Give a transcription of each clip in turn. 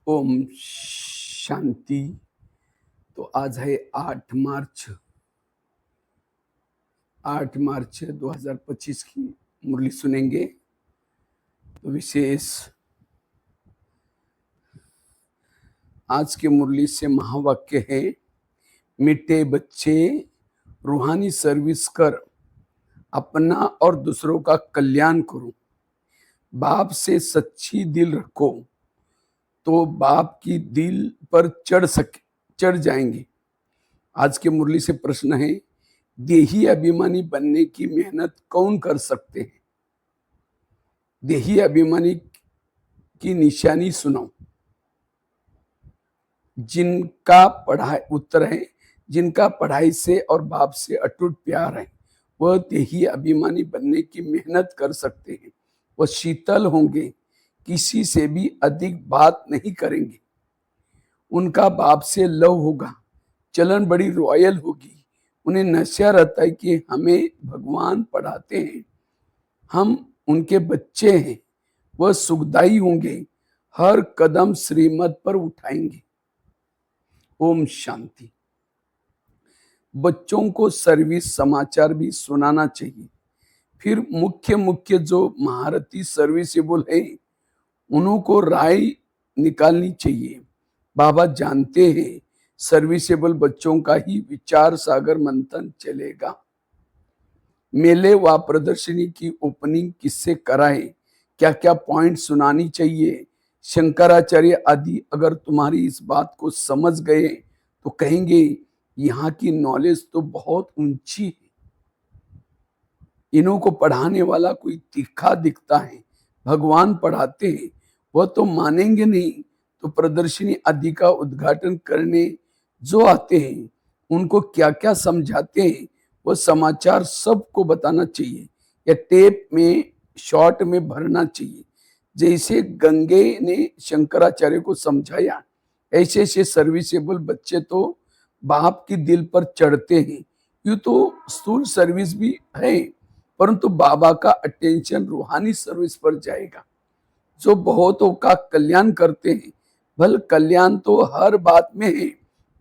ओम शांति। तो आज है 8 मार्च 2025 की मुरली सुनेंगे। तो विशेष आज के मुरली से महावाक्य है, मिटे बच्चे रूहानी सर्विस कर अपना और दूसरों का कल्याण करो। बाप से सच्ची दिल रखो तो बाप की दिल पर चढ़ जाएंगे। आज के मुरली से प्रश्न है, देही अभिमानी बनने की मेहनत कौन कर सकते हैं? देही अभिमानी की निशानी सुनाओ। जिनका पढ़ाई उत्तर है, जिनका पढ़ाई से और बाप से अटूट प्यार है, वह देही अभिमानी बनने की मेहनत कर सकते हैं। वह शीतल होंगे, किसी से भी अधिक बात नहीं करेंगे। उनका बाप से लव होगा, चलन बड़ी रॉयल होगी। उन्हें नशा रहता है कि हमें भगवान पढ़ाते हैं, हम उनके बच्चे हैं। वह सुखदाई होंगे, हर कदम श्रीमत पर उठाएंगे। ओम शांति। बच्चों को सर्विस समाचार भी सुनाना चाहिए। फिर मुख्य जो महारथी सर्विसेबल है, उनको राय निकालनी चाहिए। बाबा जानते हैं सर्विसेबल बच्चों का ही विचार सागर मंथन चलेगा। मेले व प्रदर्शनी की ओपनिंग किससे कराए, क्या क्या पॉइंट सुनानी चाहिए। शंकराचार्य आदि अगर तुम्हारी इस बात को समझ गए तो कहेंगे यहाँ की नॉलेज तो बहुत ऊंची है। इन्हों को पढ़ाने वाला कोई तीखा दिखता है, भगवान पढ़ाते हैं, वह तो मानेंगे नहीं। तो प्रदर्शनी आदि का उद्घाटन करने जो आते हैं, उनको क्या क्या समझाते हैं, वह समाचार सबको बताना चाहिए या टेप में शॉर्ट में भरना चाहिए। जैसे गंगे ने शंकराचार्य को समझाया, ऐसे ऐसे सर्विसेबल बच्चे तो बाप की दिल पर चढ़ते हैं। यूं तो स्थूल सर्विस भी है, परंतु बाबा का अटेंशन रूहानी सर्विस पर जाएगा। जो बहुतों का कल्याण करते हैं, भल कल्याण तो हर बात में है।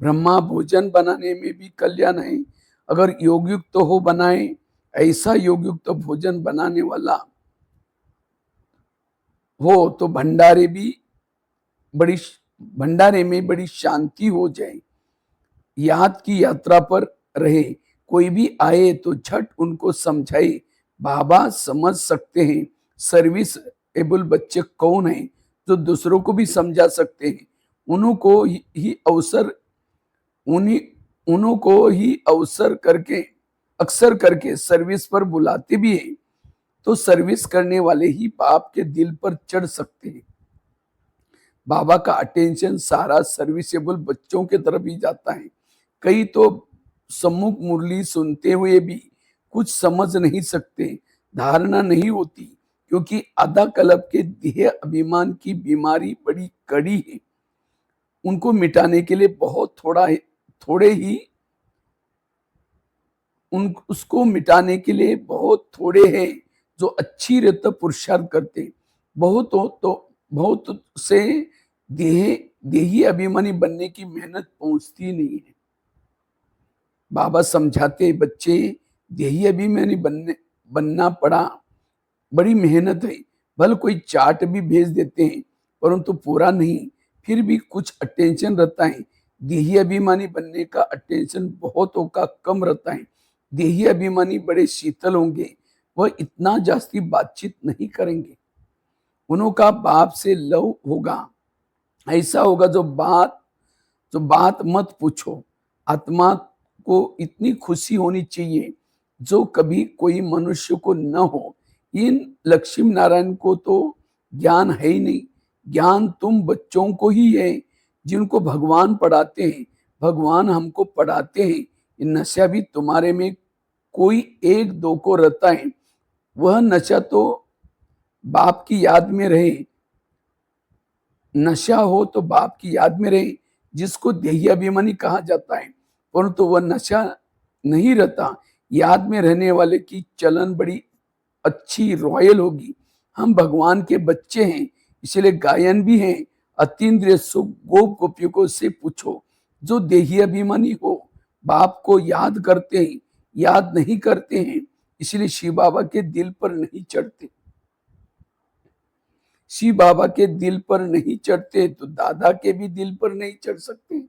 ब्रह्मा भोजन बनाने में भी कल्याण है। अगर योग युक्त तो हो बनाए, ऐसा योग युक्त तो भोजन बनाने वाला हो तो भंडारे में बड़ी शांति हो जाए। याद की यात्रा पर रहे, कोई भी आए तो झट उनको समझाए। बाबा समझ सकते हैं सर्विस एबल बच्चे कौन हैं, जो दूसरों को भी समझा सकते हैं। उन्हों ही अवसर करके अक्सर करके सर्विस पर बुलाते भी हैं। तो सर्विस करने वाले ही बाप के दिल पर चढ़ सकते हैं। बाबा का अटेंशन सारा सर्विसेबल बच्चों के तरफ ही जाता है। कई तो सम्मुख मुरली सुनते हुए भी कुछ समझ नहीं सकते, धारणा नहीं होती, क्योंकि आधा कल्प के देह अभिमान की बीमारी बड़ी कड़ी है। उनको मिटाने के लिए बहुत उसको मिटाने के लिए बहुत थोड़े हैं जो अच्छी रीत पुरुषार्थ करते। बहुत से देही अभिमानी बनने की मेहनत पहुंचती नहीं है। बाबा समझाते, बच्चे देही अभिमानी बनना पड़ा बड़ी मेहनत है। भले कोई चार्ट भी भेज देते हैं, परंतु पूरा नहीं, फिर भी कुछ अटेंशन रहता है। देही अभिमानी बनने का अटेंशन बहुतों का कम रहता है। देही अभिमानी बड़े शीतल होंगे, वह इतना जास्ती बातचीत नहीं करेंगे। उनका बाप से लव होगा, ऐसा होगा जो बात मत पूछो। आत्मा को इतनी खुशी होनी चाहिए जो कभी कोई मनुष्य को न हो। इन लक्ष्मी नारायण को तो ज्ञान है ही नहीं। ज्ञान तुम बच्चों को ही है जिनको भगवान पढ़ाते हैं। भगवान हमको पढ़ाते हैं। नशा भी तुम्हारे में कोई एक दो को रहता है, वह नशा तो बाप की याद में रहे। नशा हो तो बाप की याद में रहे, जिसको देही अभिमानी कहा जाता है, परंतु वह नशा नहीं रहता। याद में रहने वाले की चलन बड़ी अच्छी रॉयल होगी। हम भगवान के बच्चे हैं, इसलिए गायन भी हैं अतीन्द्रिय सुख गोप गोपियों से पूछो। जो देही अभिमानी हो, बाप को याद करते हैं, याद नहीं करते हैं, इसलिए शिव बाबा के दिल पर नहीं चढ़ते। शिव बाबा के दिल पर नहीं चढ़ते तो दादा के भी दिल पर नहीं चढ़ सकते।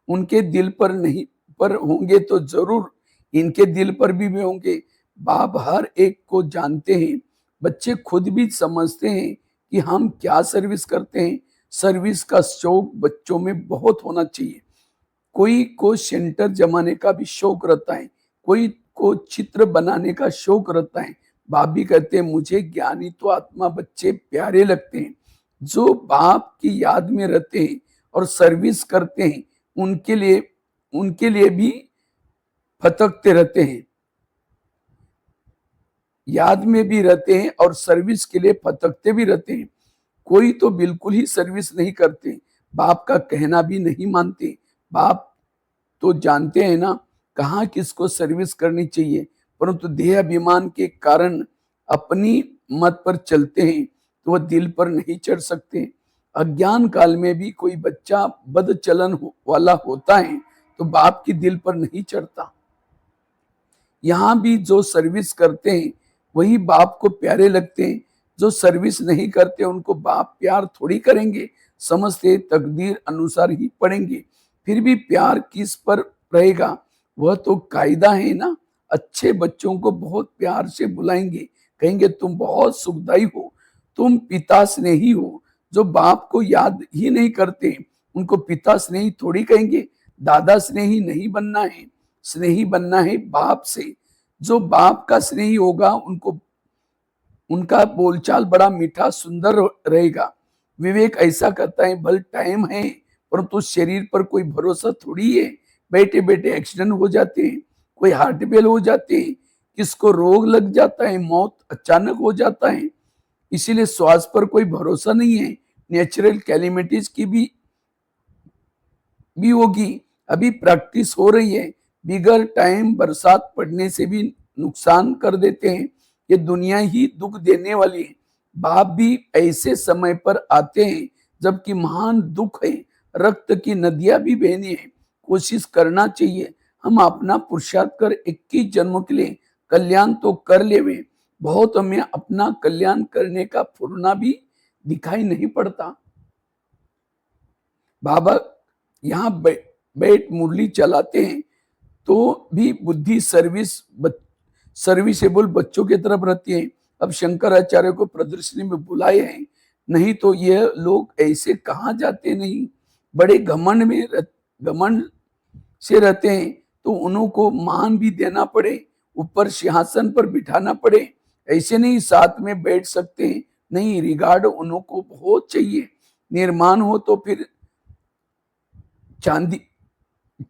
उनके दिल पर नहीं पर होंगे तो जरूर इनके दिल पर भी होंगे। बाप हर एक को जानते हैं। बच्चे खुद भी समझते हैं कि हम क्या सर्विस करते हैं। सर्विस का शौक बच्चों में बहुत होना चाहिए। कोई को सेंटर जमाने का भी शौक रहता है, कोई को चित्र बनाने का शौक रहता है। बाप भी कहते हैं मुझे ज्ञानी तो आत्मा बच्चे प्यारे लगते हैं। जो बाप की याद में रहते हैं और सर्विस करते हैं, उनके लिए भी फतकते रहते हैं, याद में भी रहते हैं और सर्विस के लिए फतकते भी रहते हैं। कोई तो बिल्कुल ही सर्विस नहीं करते, बाप का कहना भी नहीं मानते। बाप तो जानते हैं ना कहाँ किसको सर्विस करनी चाहिए, परंतु देह अभिमान के कारण अपनी मत पर चलते हैं तो वह दिल पर नहीं चढ़ सकते। अज्ञान काल में भी कोई बच्चा बद चलन वाला होता है तो बाप की दिल पर नहीं चढ़ता। यहाँ भी जो सर्विस करते हैं वही बाप को प्यारे लगते हैं। जो सर्विस नहीं करते उनको बाप प्यार थोड़ी करेंगे, समझते तकदीर अनुसार ही पढ़ेंगे। फिर भी प्यार किस पर रहेगा, वह तो कायदा है ना। अच्छे बच्चों को बहुत प्यार से बुलाएंगे, कहेंगे तुम बहुत सुखदाई हो, तुम पिता स्नेही हो। जो बाप को याद ही नहीं करते उनको पिता स्नेही थोड़ी कहेंगे। दादा स्नेही नहीं बनना है, स्नेही बनना है बाप से। जो बाप का स्नेही होगा उनको उनका बोलचाल बड़ा मीठा सुंदर रहेगा। विवेक ऐसा कहता है भल टाइम है परंतु शरीर पर कोई भरोसा थोड़ी है। बैठे बैठे एक्सीडेंट हो जाते हैं, कोई हार्ट फेल हो जाते हैं, किसको रोग लग जाता है, मौत अचानक हो जाता है। इसीलिए स्वास्थ्य पर कोई भरोसा नहीं है। नेचुरल कैलिमिटीज की भी होगी। अभी प्रैक्टिस हो रही है। बिगर टाइम बरसात पड़ने से भी नुकसान कर देते हैं। ये दुनिया ही दुख देने वाली है। बाप भी ऐसे समय पर आते हैं जबकि महान दुख है, रक्त की नदियां भी बहनी है। कोशिश करना चाहिए हम अपना पुरुषार्थ कर 21 जन्मों के लिए कल्याण तो कर लेवे। बहुत हमें अपना कल्याण करने का फुरना भी दिखाई नहीं पड़ता। बाबा यहाँ बैठ मुरली चलाते हैं तो भी बुद्धि सर्विसेबल बच्चों की तरफ रहती है। अब शंकराचार्य को प्रदर्शनी में बुलाए हैं, नहीं तो ये लोग ऐसे कहाँ जाते नहीं। बड़े घमंड से रहते हैं तो उनको मान भी देना पड़े, ऊपर सिंहासन पर बिठाना पड़े। ऐसे नहीं साथ में बैठ सकते हैं, नहीं, रिगार्ड उनको बहुत चाहिए। निर्माण हो तो फिर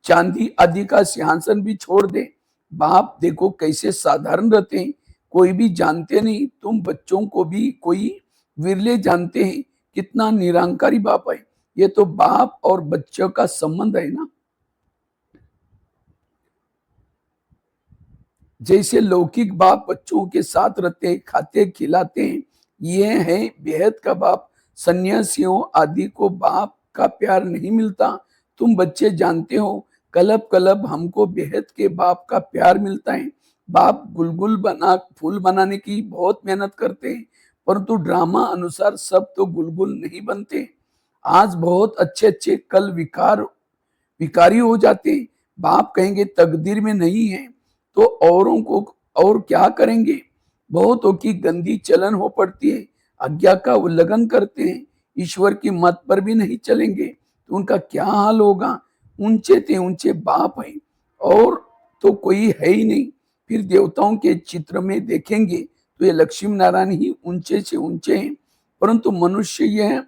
चांदी आदि का सिंहासन भी छोड़ दे। बाप देखो कैसे साधारण रहते हैं, कोई भी जानते नहीं। तुम बच्चों को भी कोई विरले जानते हैं। कितना निरंकारी बाप है। ये तो बाप और बच्चों का संबंध है ना। जैसे लौकिक बाप बच्चों के साथ रहते हैं, खाते खिलाते हैं, ये है बेहद का बाप। सन्यासियों आदि को बाप का प्यार नहीं मिलता। तुम बच्चे जानते हो कलब कलब हमको बेहद के बाप का प्यार मिलता है। बाप फूल बनाने की बहुत मेहनत करते हैं, परंतु ड्रामा अनुसार सब तो गुलगुल नहीं बनते। आज बहुत अच्छे अच्छे कल विकारी हो जाते। बाप कहेंगे तकदीर में नहीं है तो औरों को और क्या करेंगे। बहुतों की गंदी चलन हो पड़ती है, आज्ञा का उल्लंघन करते हैं, ईश्वर की मत पर भी नहीं चलेंगे तो उनका क्या हाल होगा। ऊंचे थे ऊंचे बाप है और तो कोई है ही नहीं। फिर देवताओं के चित्र में देखेंगे तो ये लक्ष्मी नारायण ही ऊंचे से ऊंचे हैं, परंतु मनुष्य यह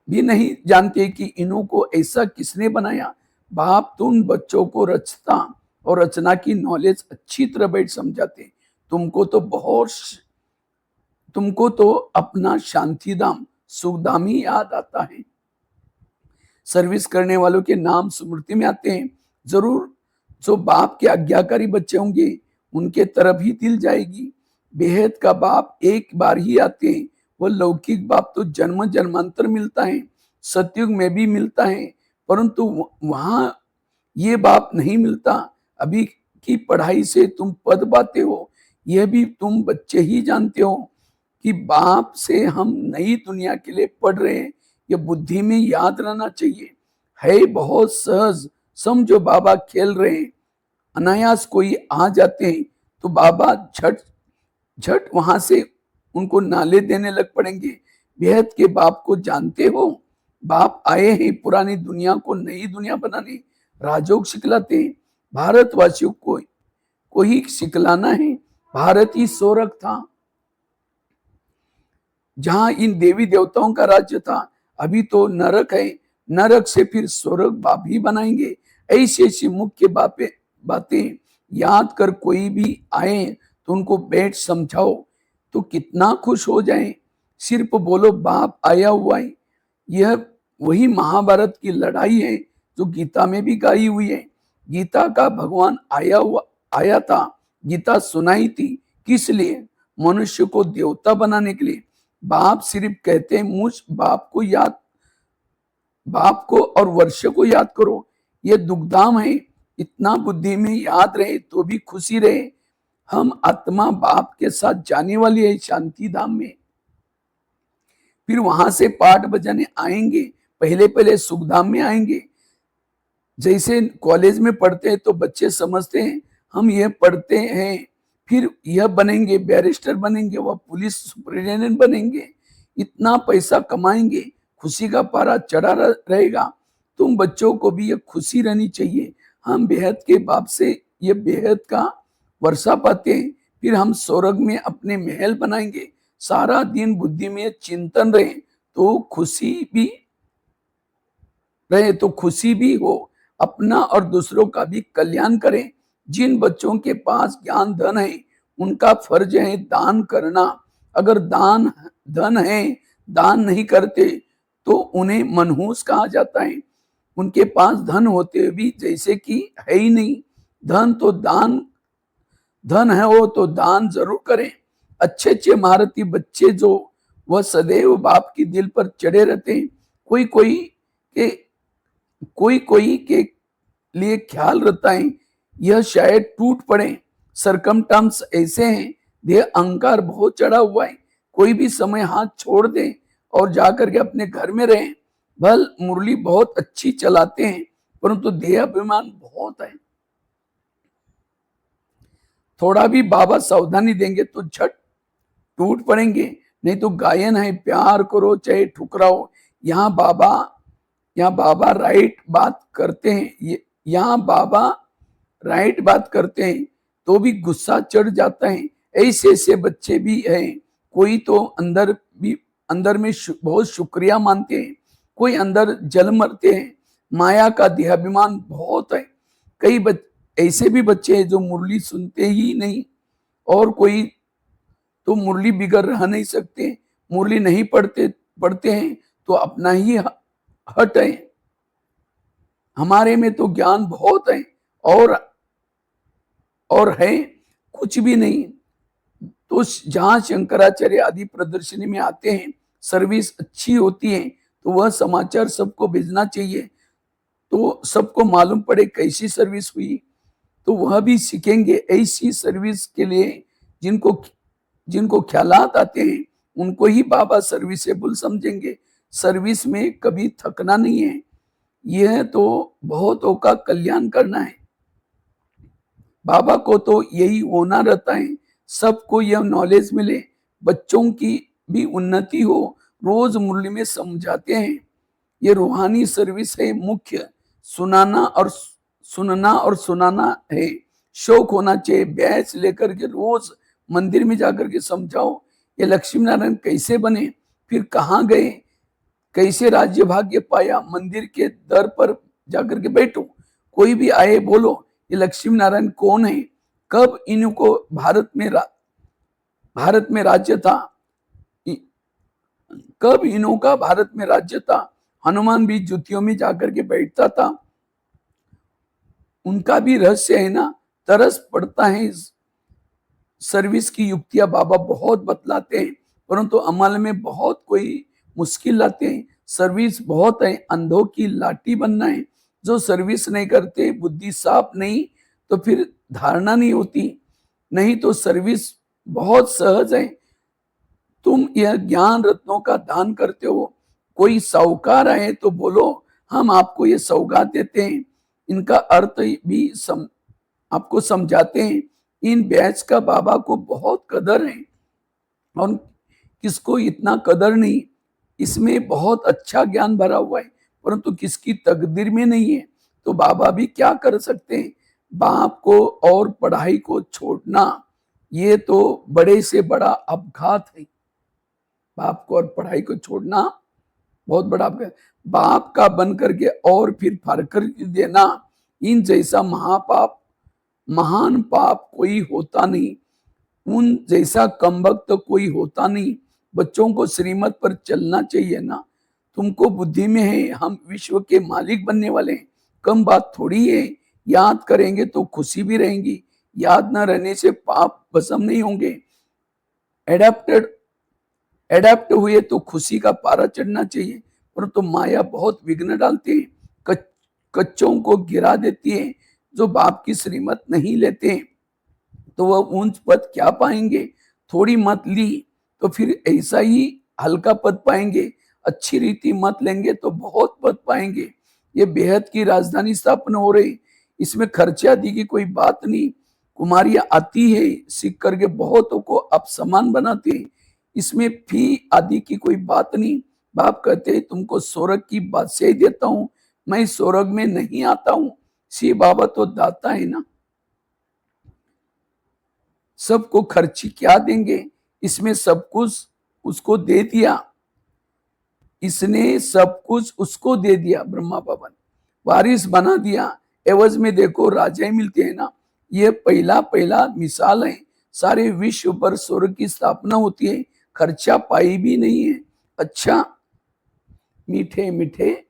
भी नहीं जानते कि इन्हों को ऐसा किसने बनाया। बाप तो उन बच्चों को रचता और रचना की नॉलेज अच्छी तरह बैठ समझाते। तुमको तो अपना शांतिधाम सुखधाम ही याद आता है। सर्विस करने वालों के नाम स्मृति में आते हैं। जरूर जो बाप के आज्ञाकारी बच्चे होंगे उनके तरफ ही दिल जाएगी। बेहद का बाप एक बार ही आते हैं, वो लौकिक बाप तो जन्म जन्मांतर मिलता है। सतयुग में भी मिलता है, परंतु वहां ये बाप नहीं मिलता। अभी की पढ़ाई से तुम पद पाते हो, यह भी तुम बच्चे ही जानते हो कि बाप से हम नई दुनिया के लिए पढ़ रहे हैं। ये बुद्धि में याद रहना चाहिए। है बहुत सहज, समझो बाबा खेल रहे हैं, अनायास कोई आ जाते हैं तो बाबा झट झट वहां से उनको नाले देने लग पड़ेंगे। बेहद के बाप को जानते हो, बाप आए हैं पुरानी दुनिया को नई दुनिया बनाने, राजयोग सिखलाते हैं। भारतवासियों को ही सिखलाना है। भारत ही स्वर्ग था जहां इन देवी देवताओं का राज्य था, अभी तो नरक है। नरक से फिर स्वर्ग बाप ही बनाएंगे। ऐसी ऐसी मुख्य बातें याद कर कोई भी आए तो उनको बैठ समझाओ तो कितना खुश हो जाएं। सिर्फ बोलो बाप आया हुआ है। यह वही महाभारत की लड़ाई है जो गीता में भी गाई हुई है। गीता का भगवान आया था, गीता सुनाई थी, किस लिए? मनुष्य को देवता बनाने के लिए। बाप सिर्फ कहते हैं मुझ बाप को और वर्ष को याद करो। ये दुखधाम है, इतना बुद्धि में याद रहे तो भी खुशी रहे। हम आत्मा बाप के साथ जाने वाली है शांति धाम में, फिर वहां से पाठ बजाने आएंगे, पहले पहले सुखधाम में आएंगे। जैसे कॉलेज में पढ़ते हैं तो बच्चे समझते हैं हम ये पढ़ते हैं, फिर यह बनेंगे, बैरिस्टर बनेंगे, वह पुलिस सुपरिटेंडेंट बनेंगे, इतना पैसा कमाएंगे, खुशी का पारा चढ़ा रहेगा। तुम बच्चों को भी ये खुशी रहनी चाहिए। हम बेहद के बाप से ये बेहद का वर्षा पाते हैं, फिर हम स्वर्ग में अपने महल बनाएंगे। सारा दिन बुद्धि में चिंतन रहे तो खुशी भी हो, अपना और दूसरों का भी कल्याण करें। जिन बच्चों के पास ज्ञान धन है उनका फर्ज है दान करना। अगर धन है, दान नहीं करते तो उन्हें मनहूस कहा जाता है। उनके पास धन होते हुए भी जैसे कि है ही नहीं। धन है वो तो दान जरूर करें। अच्छे अच्छे महारथी बच्चे जो वह सदैव बाप की दिल पर चढ़े रहते हैं। कोई के लिए ख्याल रहता है यह शायद टूट पड़े। सरकमस्टांस ऐसे हैं, देह अहंकार बहुत चढ़ा हुआ है, कोई भी समय हाथ छोड़ दे और जाकर के अपने घर में रहे। भल मुरली बहुत अच्छी चलाते हैं परंतु देह अभिमान बहुत है। थोड़ा भी बाबा सावधानी देंगे तो झट टूट पड़ेंगे। नहीं तो गायन है, प्यार करो चाहे ठुकराओ। यहाँ बाबा राइट बात करते हैं, यहाँ बाबा राइट बात करते हैं तो भी गुस्सा चढ़ जाता है। ऐसे ऐसे बच्चे भी हैं। कोई तो अंदर में बहुत शुक्रिया मानते हैं, कोई अंदर जल मरते हैं। माया का देहाभिमान बहुत है। कई ऐसे भी बच्चे हैं जो मुरली सुनते ही नहीं, और कोई तो मुरली बिगड़ रह नहीं सकते। मुरली नहीं पढ़ते हैं तो अपना ही हट है। हमारे में तो ज्ञान बहुत है और है कुछ भी नहीं। तो जहां शंकराचार्य आदि प्रदर्शनी में आते हैं, सर्विस अच्छी होती है तो वह समाचार सबको भेजना चाहिए, तो सबको मालूम पड़े कैसी सर्विस हुई, तो वह भी सीखेंगे। ऐसी सर्विस के लिए जिनको ख्यालात आते हैं उनको ही बाबा सर्विसेबल समझेंगे। सर्विस में कभी थकना नहीं है, यह तो बहुतों का कल्याण करना है। बाबा को तो यही होना रहता है, सबको यह नॉलेज मिले, बच्चों की भी उन्नति हो। रोज मुरली में समझाते हैं ये रूहानी सर्विस है मुख्य। सुनना और सुनाना है, शौक होना चाहिए। बैच लेकर के रोज मंदिर में जाकर के समझाओ ये लक्ष्मी नारायण कैसे बने, फिर कहाँ गए, कैसे राज्य भाग्य पाया। मंदिर के दर पर जाकर के बैठो, कोई भी आए बोलो ये लक्ष्मी नारायण कौन है, कब इनको भारत में राज्य था, कब इन्हों का भारत में राज्य था। हनुमान भी जुतियों में जाकर के बैठता था, उनका भी रहस्य है ना। तरस पड़ता है इस सर्विस की युक्तियां बाबा बहुत बतलाते हैं, परंतु अमल में बहुत कोई मुश्किल लाते हैं। सर्विस बहुत है, अंधों की लाठी बनना है। जो सर्विस नहीं करते, बुद्धि साफ नहीं, तो फिर धारणा नहीं होती। नहीं तो सर्विस बहुत सहज है। तुम यह ज्ञान रत्नों का दान करते हो, कोई साहूकार आए तो बोलो हम आपको ये सौगात देते हैं, इनका अर्थ भी आपको समझाते हैं। इन बैच का बाबा को बहुत कदर है, और किसको इतना कदर नहीं। इसमें बहुत अच्छा ज्ञान भरा हुआ है, परंतु किसकी तकदीर में नहीं है। तो बाबा भी क्या कर सकते हैं। बाप को और पढ़ाई को छोड़ना, ये तो बड़े से बड़ा अपघात है। बाप को और पढ़ाई को छोड़ना बहुत बड़ा अपघात। बाप का बन करके और फिर फर्क कर देना, इन जैसा महापाप, महान पाप कोई होता नहीं। उन जैसा कमबख्त तो कोई होता नहीं। बच्चों को श्रीमत पर चलना चाहिए ना। तुमको बुद्धि में है हम विश्व के मालिक बनने वाले हैं, कम बात थोड़ी है। याद करेंगे तो खुशी भी रहेंगी, याद न रहने से पाप भस्म नहीं होंगे। एडेप्टेड एडेप्ट हुए तो खुशी का पारा चढ़ना चाहिए, परंतु माया बहुत विघ्न डालती है, कच्चों को गिरा देती है। जो बाप की श्रीमत नहीं लेते तो वह ऊंच पद क्या पाएंगे। थोड़ी मत ली तो फिर ऐसा ही हल्का पद पाएंगे, अच्छी रीति मत लेंगे तो बहुत पद पाएंगे। ये बेहद की राजधानी स्थापना हो रही, इसमें खर्चे आदि की कोई बात नहीं। कुमारियां आती है, सीख करके बहुतों को अपसमान बनाते हैं, इसमें फी आदि की कोई बात नहीं। बाप कहते हैं तुमको स्वर्ग की बादशाही देता हूं, मैं स्वर्ग में नहीं आता हूं। सी बाबा तो दाता है ना, सबको खर्ची क्या देंगे। इसमें सब कुछ उसको दे दिया, इसने सब कुछ उसको दे दिया। ब्रह्मा भवन वारिस बना दिया, एवज में देखो राजा ही मिलते हैं ना। ये पहला पहला मिसाल है। सारे विश्व पर स्वर्ग की स्थापना होती है, खर्चा पाई भी नहीं है। अच्छा, मीठे मीठे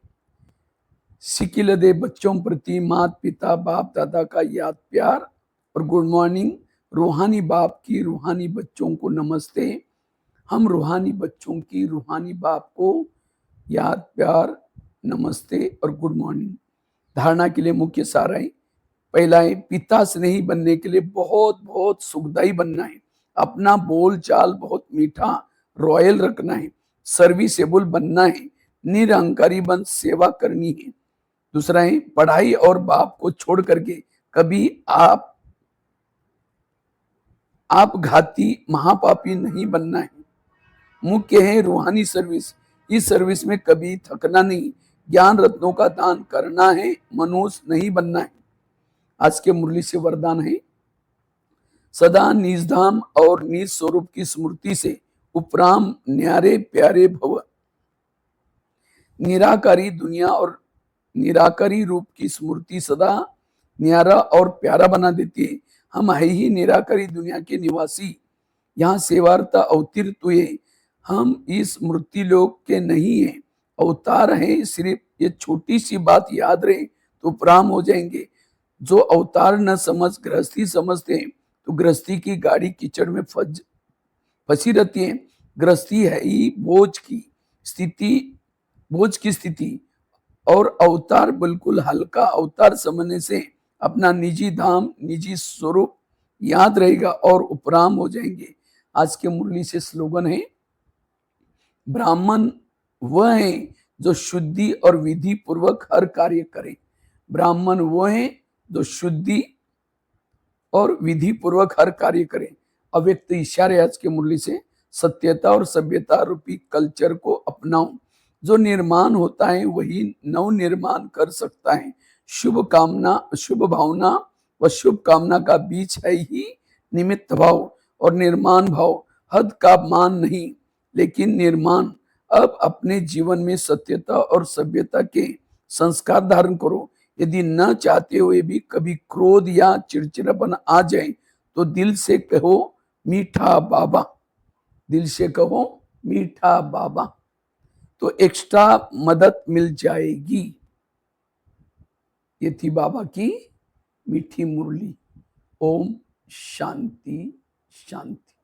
सिकिल दे बच्चों प्रति माता पिता बाप दादा का याद प्यार और गुड मॉर्निंग। रूहानी बाप की रूहानी बच्चों को नमस्ते। हम रूहानी बच्चों की रूहानी बाप को याद प्यार नमस्ते और गुड मॉर्निंग। धारणा के लिए मुख्य सार है। पहला है पिता स्नेही बनने के लिए बहुत बहुत सुखदाई बनना है। अपना बोल चाल बहुत मीठा रॉयल रखना है। सर्विसेबल बनना है, निरहंकारी बन सेवा करनी है। दूसरा है पढ़ाई और बाप को छोड़ करके कभी आप घाती महापापी नहीं बनना है। मुख्य है रूहानी सर्विस, इस सर्विस में कभी थकना नहीं। ज्ञान रत्नों का दान करना है, मनुष्य नहीं बनना है। आज के मुरली से वरदान है, सदा निज धाम और निज स्वरूप की स्मृति से उपराम न्यारे प्यारे भव। निराकारी दुनिया और निराकारी रूप की स्मृति सदा न्यारा और प्यारा बना देती है। हम है ही निराकारी दुनिया के निवासी, यहाँ सेवार्थ अवतीर्त हुए। हम इस मृत्यु लोक के नहीं है, अवतार है। सिर्फ ये छोटी सी बात याद रहे तो उपराम हो जाएंगे। जो अवतार न समझ गृहस्थी समझते हैं तो गृहस्थी की गाड़ी कीचड़ में फंसी रहती है। गृहस्थी है ही बोझ की स्थिति, और अवतार बिल्कुल हल्का। अवतार समझने से अपना निजी धाम निजी स्वरूप याद रहेगा और उपराम हो जाएंगे। आज के मुरली से स्लोगन है, ब्राह्मण वह है जो शुद्धि और विधि पूर्वक हर कार्य करे। ब्राह्मण वह है जो शुद्धि और विधि पूर्वक हर कार्य करे। अव्यक्त इशारे आज के मुरली से, सत्यता और सभ्यता रूपी कल्चर को अपनाओ। जो निर्माण होता है वही नव निर्माण कर सकता है। शुभ कामना, शुभ भावना व शुभ कामना का बीच है ही निमित्त भाव और निर्माण भाव। हद का मान नहीं, लेकिन निर्माण। अब अपने जीवन में सत्यता और सभ्यता के संस्कार धारण करो। यदि न चाहते हुए भी कभी क्रोध या चिड़चिड़ापन आ जाए तो दिल से कहो मीठा बाबा, दिल से कहो मीठा बाबा, तो एक्स्ट्रा मदद मिल जाएगी। ये थी बाबा की मीठी मुरली। ओम शांति शांति।